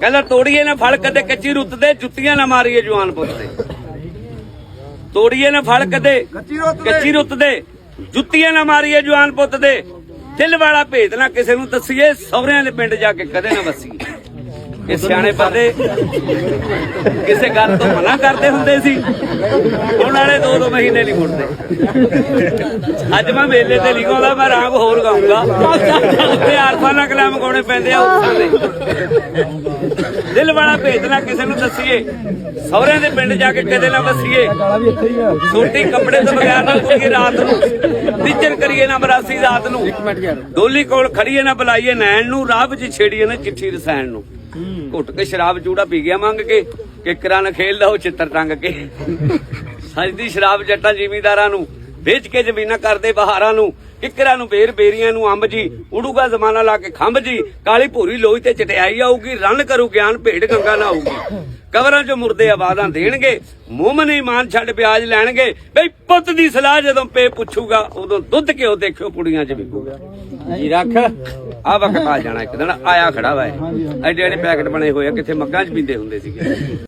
ਕਹਿੰਦਾ ਤੋੜੀਏ ਨਾ ਫਲ ਕਦੇ ਕੱਚੀ ਰੁੱਤ ਦੇ, ਜੁੱਤੀਆਂ ਨਾ ਮਾਰੀਏ ਜਵਾਨ ਪੁੱਤ ਦੇ। ਤੋੜੀਏ ਨਾ ਫਲ ਕਦੇ ਕੱਚੀ ਰੁੱਤ ਦੇ, ਜੁੱਤੀਆਂ ਨਾ ਮਾਰੀਏ ਜਵਾਨ ਪੁੱਤ ਦੇ। ਦਿਲ ਵਾਲਾ ਭੇਤ ਨਾ ਕਿਸੇ ਨੂੰ ਦੱਸੀਏ, ਸਹੁਰਿਆਂ ਦੇ ਪਿੰਡ ਜਾ ਕੇ ਕਦੇ ਨਾ ਵਸੀਏ। ਇਹ ਸਿਆਣੇ ਬੰਦੇ ਕਿਸੇ ਗੱਲ ਤੋਂ ਮਨਾ ਕਰਦੇ ਹੁੰਦੇ ਸੀ, ਹੁਣ ਵਾਲੇ 2-2 ਮਹੀਨੇ ਨਹੀਂ ਮੁੜਦੇ। ਅੱਜ ਮੈਂ ਮੇਲੇ ਤੇ ਲਿਖਾਉਂਦਾ, ਮੈਂ ਰਾਗ ਹੋਰ ਗਾਉਂਗਾ ਤੇ ਆਰਫਾਂ ਨਾਲ ਕਲਾਮ ਗਾਉਣੇ ਪੈਂਦੇ ਆ ਉਸਾਂ ਦੇ। ਦਿਲ ਵਾਲਾ ਭੇਤ ਨਾ ਕਿਸੇ ਨੂੰ ਦੱਸੀਏ, ਸਹੁਰਿਆਂ ਦੇ ਪਿੰਡ ਜਾ ਕੇ ਕਦੇ ਨਾ ਵਸੀਏ। ਸੋਟੀ ਕੱਪੜੇ ਤੋਂ ਬਗੈਰ ਨਾ ਕੋਈ ਰਾਤ ਨੂੰ, ਟੀਚਰ ਕਰੀਏ ਨਾ ਬਰਾਸੀ ਰਾਤ ਨੂੰ। ਡੋਲੀ ਕੋਲ ਖੜੀਏ ਨਾ ਬੁਲਾਈਏ ਨੈਣ ਨੂੰ, ਰਾਹ ਵਿੱਚ ਛੇੜੀਏ ਨਾ ਚਿੱਠੀ ਰਸਾਇਣ ਨੂੰ। ਘੁੱਟ ਕੇ ਸ਼ਰਾਬ ਚੂੜਾ ਪੀ ਗਿਆ ਮੰਗ ਕੇ, ਕਿਕਰਾਂ ਨਾਲ ਖੇਲਦਾ ਉਹ ਚਿੱਤਰ ਟੰਗ ਕੇ। ਸਜਦੀ ਸ਼ਰਾਬ ਜੱਟਾਂ ਜ਼ਿਮੀਂਦਾਰਾਂ ਨੂੰ, ਵੇਚ ਕੇ ਜ਼ਮੀਨਾਂ ਕਰਦੇ ਬਹਾਰਾਂ ਨੂੰ। ਕਿਕਰਾਂ ਨੂੰ ਬੇਰ ਬੇਰੀਆਂ ਨੂੰ ਅੰਬ ਜੀ, ਉਡੂਗਾ ਜ਼ਮਾਨਾ ਲਾ ਕੇ ਖੰਭ ਜੀ। ਕਾਲੀ ਭੂਰੀ ਲੋਈ ਤੇ ਚਟਿਆਈ ਆਊਗੀ, ਰੰਨ ਕਰੂ ਗਿਆਨ ਭੇਡ ਗੰਗਾ ਨਾ ਆਊਗੀ। ਕਬਰਾਂ ਚੋਂ ਮੁਰਦੇ ਆਵਾਜ਼ਾਂ ਦੇਣਗੇ, ਮੂਮਨ ਇਮਾਨ ਛੱਡ ਵਿਆਜ ਲੈਣਗੇ। ਬਈ ਪੁੱਤ ਦੀ ਸਲਾਹ ਜਦੋਂ ਪੇ ਪੁੱਛੂਗਾ, ਉਦੋਂ ਦੁੱਧ ਘਿਓ ਦੇਖਿਓ ਪੁੜੀਆਂ ਚ ਵਿਕੂਗਾ। ਜੀ ਰੱਖ ਆ ਵਕਤ ਆ ਜਾਣਾ, ਇੱਕ ਦਿਨ ਆਇਆ ਖੜਾ ਵਾ। ਐਡੇ ਐਡੇ ਪੈਕਟ ਬਣੇ ਹੋਏ ਆ, ਕਿੱਥੇ ਮੱਗਾਂ ਚ ਪੀਂਦੇ ਹੁੰਦੇ ਸੀਗੇ।